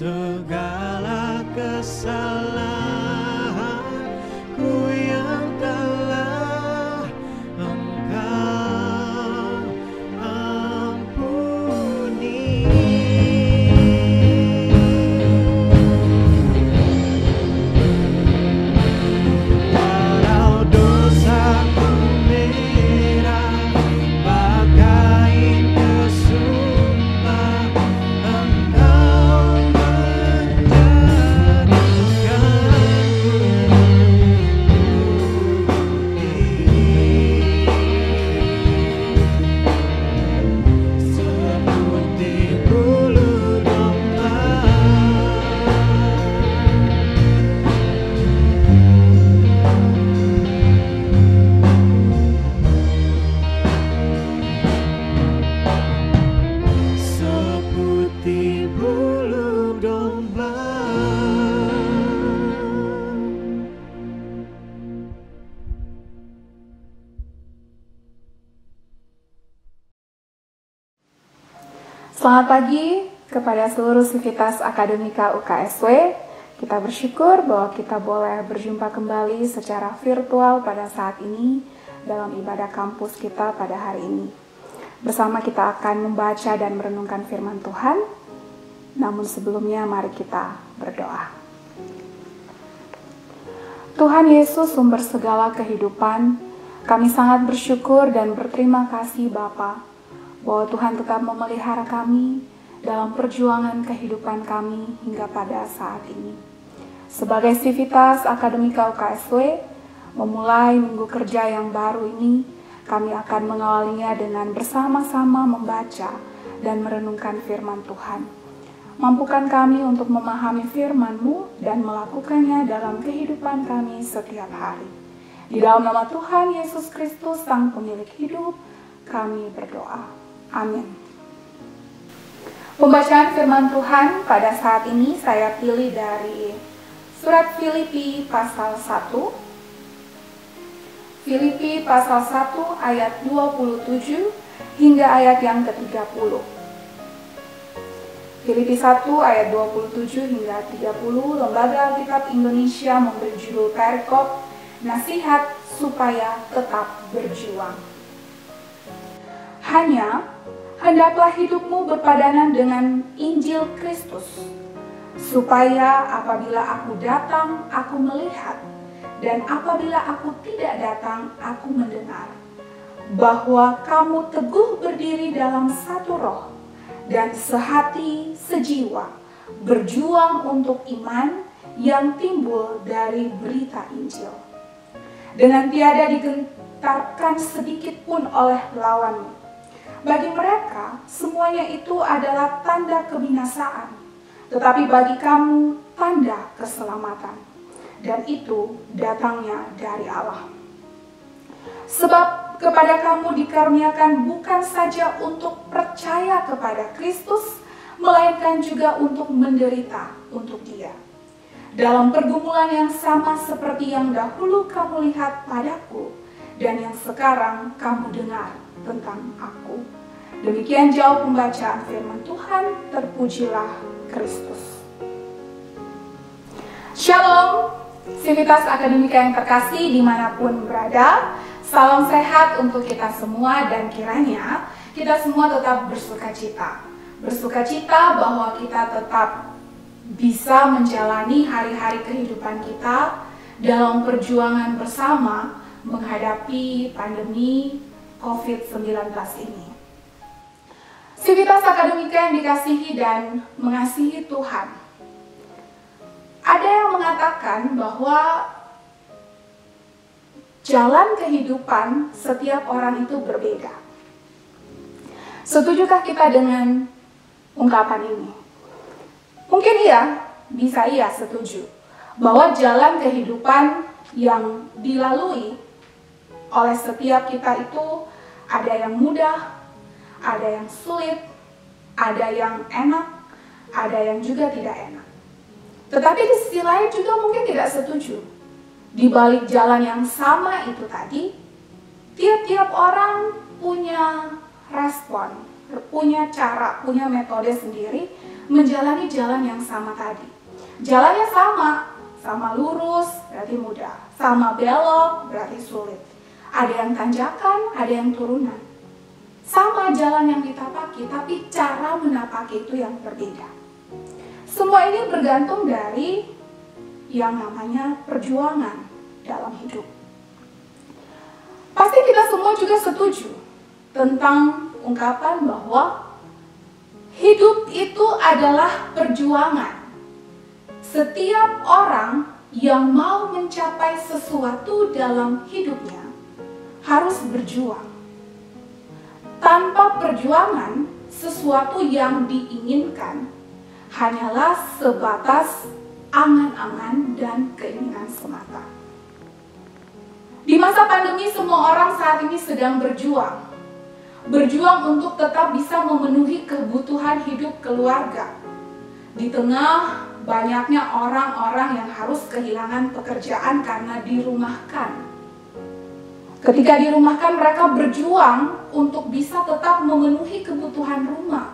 segala kesalahanku yang telah Engkau ampuni. Walau dosaku merah bagai kesumpah, Engkau menjadikanku seperti bulu domba. Seperti bulu domba. Selamat pagi kepada seluruh sivitas akademika UKSW. Kita bersyukur bahwa kita boleh berjumpa kembali secara virtual pada saat ini dalam ibadah kampus kita pada hari ini. Bersama kita akan membaca dan merenungkan firman Tuhan. Namun sebelumnya mari kita berdoa. Tuhan Yesus, sumber segala kehidupan, kami sangat bersyukur dan berterima kasih Bapa, bahwa Tuhan tetap memelihara kami dalam perjuangan kehidupan kami hingga pada saat ini. Sebagai sivitas akademika UKSW, memulai minggu kerja yang baru ini, kami akan mengawalinya dengan bersama-sama membaca dan merenungkan firman Tuhan. Mampukan kami untuk memahami firman-Mu dan melakukannya dalam kehidupan kami setiap hari. Di dalam nama Tuhan Yesus Kristus, Sang Pemilik Hidup, kami berdoa. Amin. Pembacaan firman Tuhan pada saat ini saya pilih dari surat Filipi pasal 1. Filipi pasal 1 ayat 27 hingga ayat yang ke-30. Filipi 1 ayat 27 hingga 30, Lembaga Alkitab Indonesia memberi judul perikop Nasihat Supaya Tetap Berjuang. Hendaklah hidupmu berpadanan dengan Injil Kristus, supaya apabila aku datang, aku melihat, dan apabila aku tidak datang, aku mendengar, bahwa kamu teguh berdiri dalam satu roh, dan sehati sejiwa, berjuang untuk iman yang timbul dari berita Injil, dengan tiada digentarkan sedikit pun oleh lawanmu. Bagi mereka, semuanya itu adalah tanda kebinasaan, tetapi bagi kamu tanda keselamatan, dan itu datangnya dari Allah. Sebab kepada kamu dikaruniakan bukan saja untuk percaya kepada Kristus, melainkan juga untuk menderita untuk Dia, dalam pergumulan yang sama seperti yang dahulu kamu lihat padaku, dan yang sekarang kamu dengar tentang aku. Demikian jauh pembacaan firman Tuhan. Terpujilah Kristus. Shalom, sivitas akademika yang terkasih dimanapun berada. Salam sehat untuk kita semua, dan kiranya kita semua tetap bersukacita. Bersukacita bahwa kita tetap bisa menjalani hari-hari kehidupan kita dalam perjuangan bersama menghadapi pandemi COVID-19 ini. Sivitas akademika yang dikasihi dan mengasihi Tuhan, ada yang mengatakan bahwa jalan kehidupan setiap orang itu berbeda. Setujukah kita dengan ungkapan ini? Mungkin iya, bisa iya setuju, bahwa jalan kehidupan yang dilalui oleh setiap kita itu ada yang mudah, ada yang sulit, ada yang enak, ada yang juga tidak enak. Tetapi di sisi lain juga mungkin tidak setuju. Di balik jalan yang sama itu tadi, tiap-tiap orang punya respon, punya cara, punya metode sendiri menjalani jalan yang sama tadi. Jalannya sama lurus berarti mudah, sama belok berarti sulit. Ada yang tanjakan, ada yang turunan. Sama jalan yang ditapaki, tapi cara menapaki itu yang berbeda. Semua ini bergantung dari yang namanya perjuangan dalam hidup. Pasti kita semua juga setuju tentang ungkapan bahwa hidup itu adalah perjuangan. Setiap orang yang mau mencapai sesuatu dalam hidupnya harus berjuang. Tanpa perjuangan, sesuatu yang diinginkan hanyalah sebatas angan-angan dan keinginan semata. Di masa pandemi, semua orang saat ini sedang berjuang. Berjuang untuk tetap bisa memenuhi kebutuhan hidup keluarga. Di tengah banyaknya orang-orang yang harus kehilangan pekerjaan karena dirumahkan. Ketika dirumahkan, mereka berjuang untuk bisa tetap memenuhi kebutuhan rumah.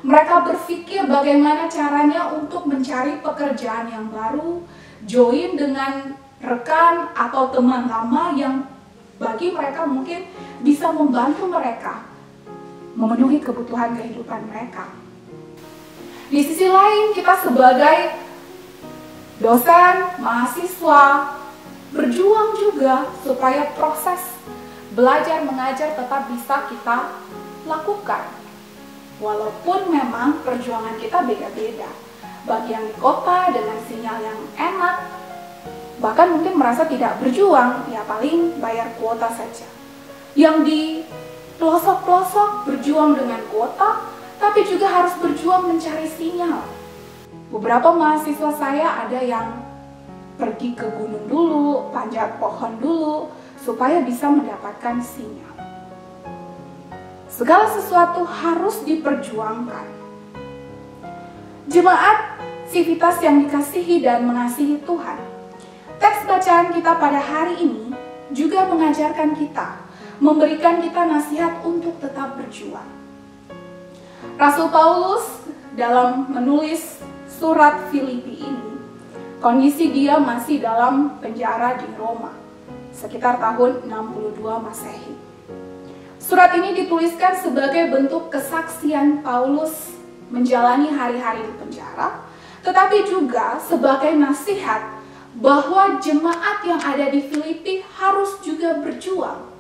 Mereka berpikir bagaimana caranya untuk mencari pekerjaan yang baru, join dengan rekan atau teman lama yang bagi mereka mungkin bisa membantu mereka memenuhi kebutuhan kehidupan mereka. Di sisi lain, kita sebagai dosen, mahasiswa, berjuang juga supaya proses belajar mengajar tetap bisa kita lakukan. Walaupun memang perjuangan kita beda-beda. Bagi yang di kota dengan sinyal yang enak, bahkan mungkin merasa tidak berjuang, ya paling bayar kuota saja. Yang di pelosok-pelosok berjuang dengan kuota, tapi juga harus berjuang mencari sinyal. Beberapa mahasiswa saya ada yang pergi ke gunung dulu, panjat pohon dulu, supaya bisa mendapatkan sinyal. Segala sesuatu harus diperjuangkan. Jemaat Civitas yang dikasihi dan mengasihi Tuhan, teks bacaan kita pada hari ini juga mengajarkan kita, memberikan kita nasihat untuk tetap berjuang. Rasul Paulus dalam menulis surat Filipi ini, kondisi dia masih dalam penjara di Roma, sekitar tahun 62 Masehi. Surat ini dituliskan sebagai bentuk kesaksian Paulus menjalani hari-hari di penjara, tetapi juga sebagai nasihat bahwa jemaat yang ada di Filipi harus juga berjuang.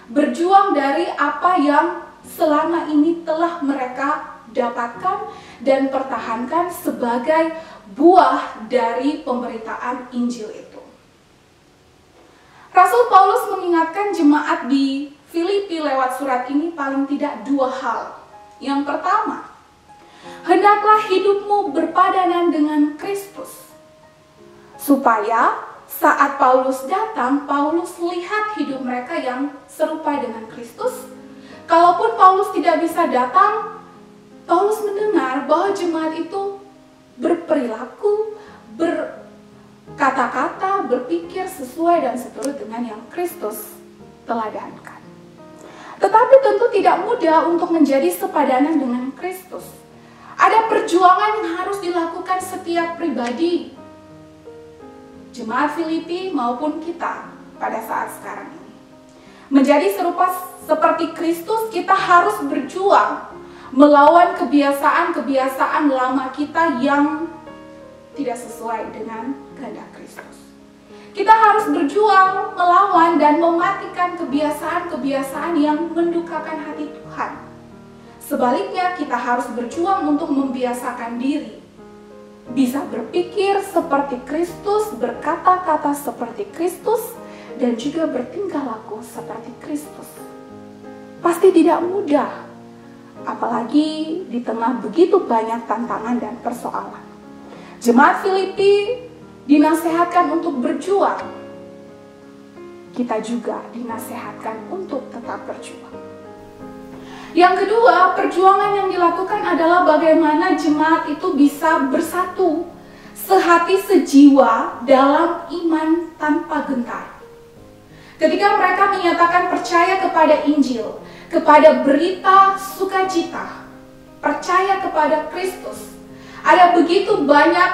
Berjuang dari apa yang selama ini telah mereka dapatkan dan pertahankan sebagai buah dari pemberitaan Injil itu. Rasul Paulus mengingatkan jemaat di Filipi lewat surat ini paling tidak dua hal. Yang pertama, hendaklah hidupmu berpadanan dengan Kristus, supaya saat Paulus datang, Paulus lihat hidup mereka yang serupa dengan Kristus. Kalaupun Paulus tidak bisa datang, Paulus mendengar bahwa jemaat itu berperilaku, berkata-kata, berpikir sesuai dan seturut dengan yang Kristus teladankan. Tetapi tentu tidak mudah untuk menjadi sepadanan dengan Kristus. Ada perjuangan yang harus dilakukan setiap pribadi, jemaat Filipi maupun kita pada saat sekarang ini. Menjadi serupa seperti Kristus, kita harus berjuang melawan kebiasaan-kebiasaan lama kita yang tidak sesuai dengan kehendak Kristus. Kita harus berjuang melawan dan mematikan kebiasaan-kebiasaan yang mendukakan hati Tuhan. Sebaliknya, kita harus berjuang untuk membiasakan diri, bisa berpikir seperti Kristus, berkata-kata seperti Kristus, dan juga bertingkah laku seperti Kristus. Pasti tidak mudah, apalagi di tengah begitu banyak tantangan dan persoalan. Jemaat Filipi dinasehatkan untuk berjuang. Kita juga dinasehatkan untuk tetap berjuang. Yang kedua, perjuangan yang dilakukan adalah bagaimana jemaat itu bisa bersatu, sehati sejiwa dalam iman tanpa gentar. Ketika mereka menyatakan percaya kepada Injil, kepada berita sukacita, percaya kepada Kristus, Ada begitu banyak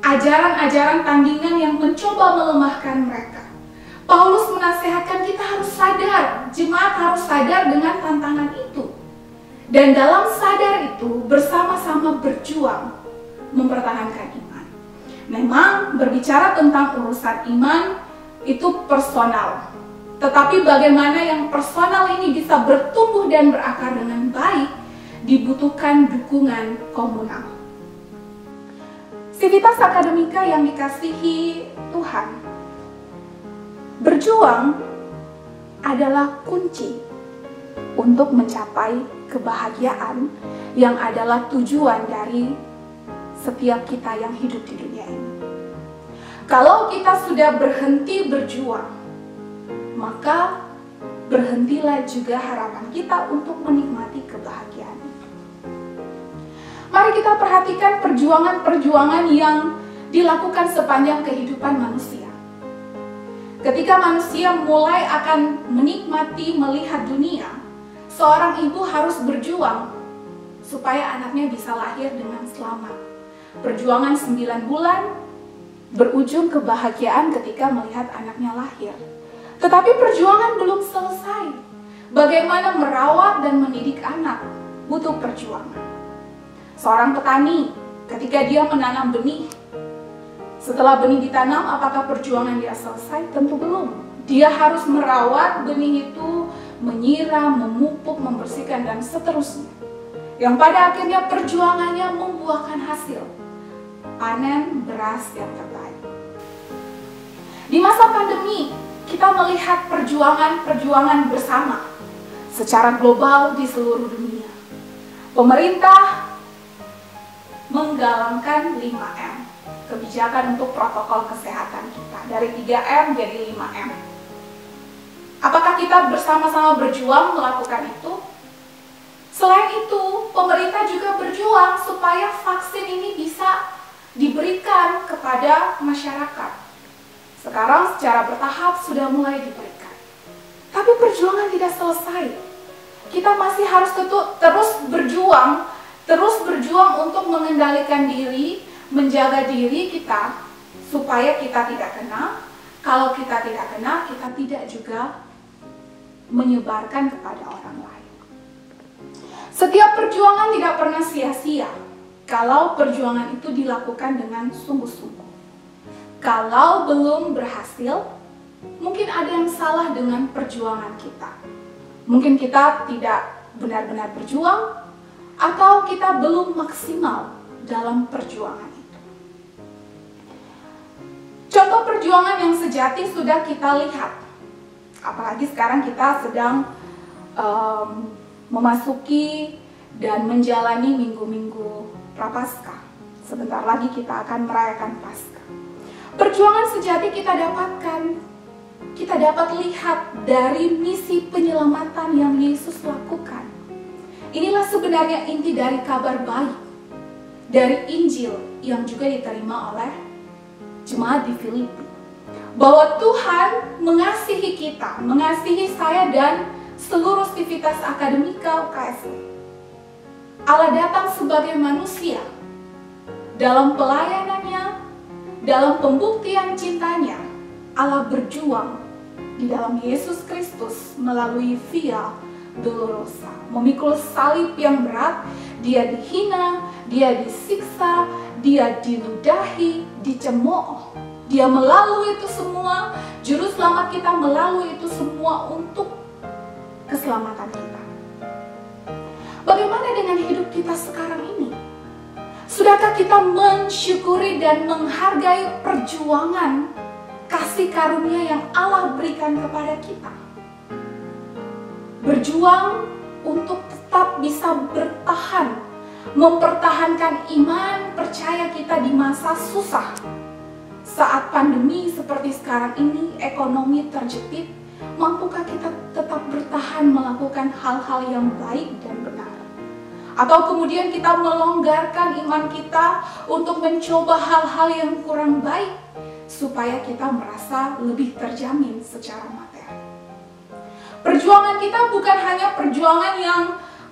ajaran-ajaran tandingan yang mencoba melemahkan mereka. Paulus menasihatkan kita harus sadar, jemaat harus sadar dengan tantangan itu. Dan dalam sadar itu bersama-sama berjuang mempertahankan iman. Memang berbicara tentang urusan iman itu personal. Tetapi bagaimana yang personal ini bisa bertumbuh dan berakar dengan baik dibutuhkan dukungan komunal. Civitas Akademika yang dikasihi Tuhan, berjuang adalah kunci untuk mencapai kebahagiaan yang adalah tujuan dari setiap kita yang hidup di dunia ini. Kalau kita sudah berhenti berjuang, maka berhentilah juga harapan kita untuk menikmati kebahagiaan itu. Mari kita perhatikan perjuangan-perjuangan yang dilakukan sepanjang kehidupan manusia. Ketika manusia mulai akan menikmati melihat dunia, seorang ibu harus berjuang supaya anaknya bisa lahir dengan selamat. Perjuangan 9 bulan berujung kebahagiaan ketika melihat anaknya lahir. Tetapi perjuangan belum selesai. Bagaimana merawat dan mendidik anak butuh perjuangan. Seorang petani ketika dia menanam benih, setelah benih ditanam, apakah perjuangan dia selesai? Tentu belum. Dia harus merawat benih itu, menyiram, memupuk, membersihkan, dan seterusnya. Yang pada akhirnya perjuangannya membuahkan hasil. Panen beras yang terbaik. Di masa pandemi, kita melihat perjuangan-perjuangan bersama secara global di seluruh dunia. Pemerintah menggalangkan 5M, kebijakan untuk protokol kesehatan kita. Dari 3M jadi 5M. Apakah kita bersama-sama berjuang melakukan itu? Selain itu, pemerintah juga berjuang supaya vaksin ini bisa diberikan kepada masyarakat. Sekarang secara bertahap sudah mulai diberikan. Tapi perjuangan tidak selesai. Kita masih harus terus berjuang untuk mengendalikan diri, menjaga diri kita supaya kita tidak kena. Kalau kita tidak kena, kita tidak juga menyebarkan kepada orang lain. Setiap perjuangan tidak pernah sia-sia kalau perjuangan itu dilakukan dengan sungguh-sungguh. Kalau belum berhasil, mungkin ada yang salah dengan perjuangan kita. Mungkin kita tidak benar-benar berjuang, atau kita belum maksimal dalam perjuangan itu. Contoh perjuangan yang sejati sudah kita lihat. Apalagi sekarang kita sedang memasuki dan menjalani minggu-minggu Prapaskah. Sebentar lagi kita akan merayakan Paskah. Perjuangan sejati kita dapat lihat dari misi penyelamatan yang Yesus lakukan. Inilah sebenarnya inti dari kabar baik, dari Injil yang juga diterima oleh jemaat di Filipi. Bahwa Tuhan mengasihi kita, mengasihi saya dan seluruh Civitas Akademika UKSW. Allah datang sebagai manusia dalam pelayanannya, dalam pembuktian cintanya. Allah berjuang di dalam Yesus Kristus melalui Via Dolorosa, memikul salib yang berat. Dia dihina, dia disiksa, dia diludahi, dicemooh. Dia melalui itu semua, juru selamat kita melalui itu semua untuk keselamatan kita. Bagaimana dengan hidup kita sekarang ini? Sudahkah kita mensyukuri dan menghargai perjuangan kasih karunia yang Allah berikan kepada kita? Berjuang untuk tetap bisa bertahan, mempertahankan iman percaya kita di masa susah. Saat pandemi seperti sekarang ini, ekonomi terjepit, mampukah kita tetap bertahan melakukan hal-hal yang baik dan benar? Atau kemudian kita melonggarkan iman kita untuk mencoba hal-hal yang kurang baik supaya kita merasa lebih terjamin secara materi. Perjuangan kita bukan hanya perjuangan yang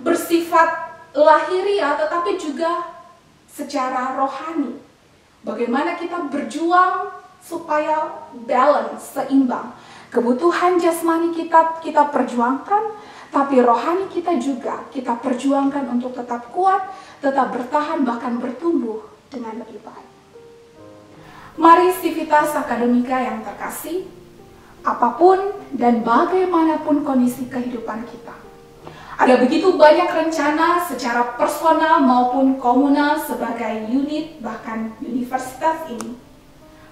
bersifat lahiriah, tetapi juga secara rohani. Bagaimana kita berjuang supaya balance, seimbang. Kebutuhan jasmani kita perjuangkan, tapi rohani kita juga kita perjuangkan untuk tetap kuat, tetap bertahan, bahkan bertumbuh dengan lebih baik. Mari Civitas Akademika yang terkasih, apapun dan bagaimanapun kondisi kehidupan kita, ada begitu banyak rencana secara personal maupun komunal sebagai unit bahkan universitas ini.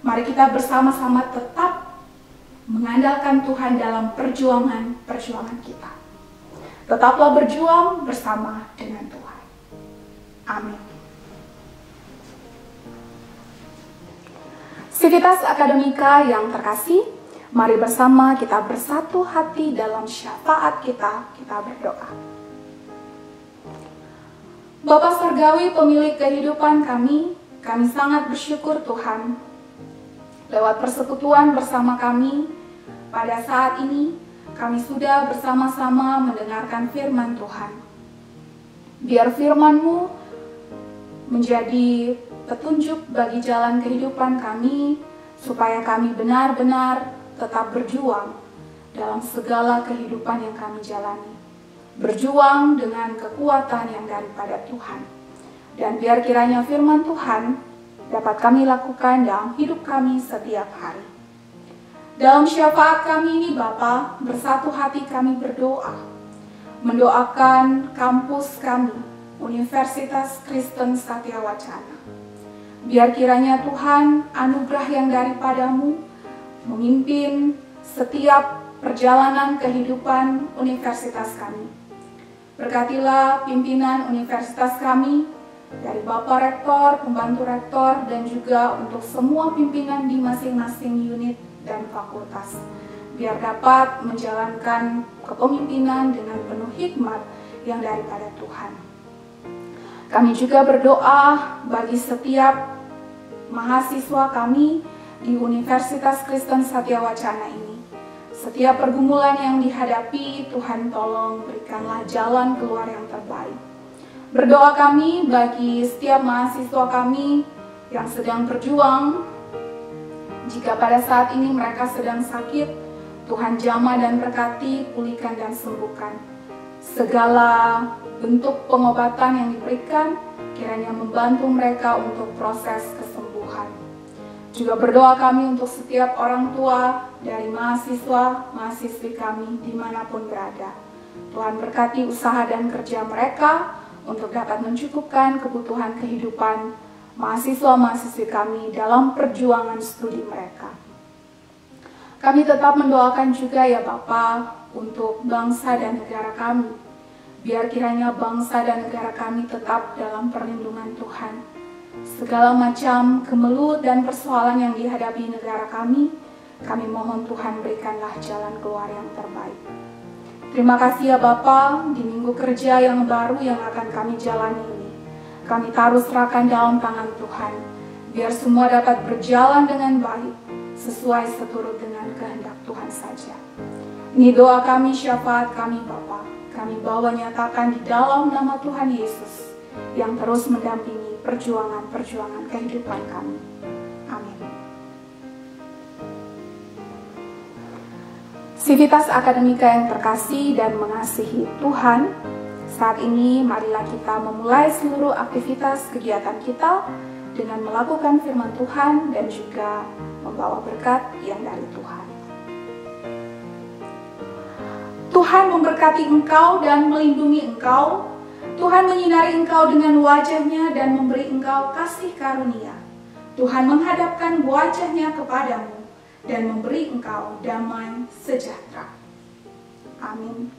Mari kita bersama-sama tetap mengandalkan Tuhan dalam perjuangan kita. Tetaplah berjuang bersama dengan Tuhan. Amin. Civitas Akademika yang terkasih, mari bersama kita bersatu hati dalam syafaat kita berdoa. Bapa Surgawi, pemilik kehidupan kami sangat bersyukur Tuhan lewat persekutuan bersama kami pada saat ini. Kami sudah bersama-sama mendengarkan firman Tuhan. Biar firman-Mu menjadi petunjuk bagi jalan kehidupan kami, supaya kami benar-benar tetap berjuang dalam segala kehidupan yang kami jalani. Berjuang dengan kekuatan yang daripada Tuhan. Dan biar kiranya firman Tuhan dapat kami lakukan dalam hidup kami setiap hari. Dalam syafaat kami ini Bapa, bersatu hati kami berdoa, mendoakan kampus kami, Universitas Kristen Satya Wacana. Biar kiranya Tuhan anugerah yang daripada-Mu memimpin setiap perjalanan kehidupan universitas kami. Berkatilah pimpinan universitas kami, dari Bapak Rektor, Pembantu Rektor, dan juga untuk semua pimpinan di masing-masing unit dan fakultas, biar dapat menjalankan kepemimpinan dengan penuh hikmat yang daripada Tuhan. Kami juga berdoa bagi setiap mahasiswa kami di Universitas Kristen Satya Wacana ini. Setiap pergumulan yang dihadapi, Tuhan tolong berikanlah jalan keluar yang terbaik. Berdoa kami bagi setiap mahasiswa kami yang sedang berjuang. Jika pada saat ini mereka sedang sakit, Tuhan jamah dan berkati, pulihkan dan sembuhkan. Segala bentuk pengobatan yang diberikan, kiranya membantu mereka untuk proses kesembuhan. Juga berdoa kami untuk setiap orang tua dari mahasiswa-mahasiswi kami dimanapun berada. Tuhan berkati usaha dan kerja mereka untuk dapat mencukupkan kebutuhan kehidupan mahasiswa-mahasiswi kami dalam perjuangan studi mereka. Kami tetap mendoakan juga ya Bapa untuk bangsa dan negara kami. Biar kiranya bangsa dan negara kami tetap dalam perlindungan Tuhan. Segala macam kemelut dan persoalan yang dihadapi negara kami mohon Tuhan berikanlah jalan keluar yang terbaik. Terima kasih ya Bapa, di minggu kerja yang baru yang akan kami jalani ini. Kami taruh serahkan dalam tangan Tuhan, biar semua dapat berjalan dengan baik, sesuai seturut dengan kehendak Tuhan saja. Ini doa kami, syafaat kami Bapa, kami bawa nyatakan di dalam nama Tuhan Yesus, yang terus mendampingi perjuangan-perjuangan kehidupan kami. Amin. Civitas Akademika yang terkasih dan mengasihi Tuhan, saat ini marilah kita memulai seluruh aktivitas kegiatan kita dengan melakukan firman Tuhan dan juga membawa berkat yang dari Tuhan. Tuhan memberkati engkau dan melindungi engkau. Tuhan menyinari engkau dengan wajah-Nya dan memberi engkau kasih karunia. Tuhan menghadapkan wajah-Nya kepadamu dan memberi engkau damai sejahtera. Amin.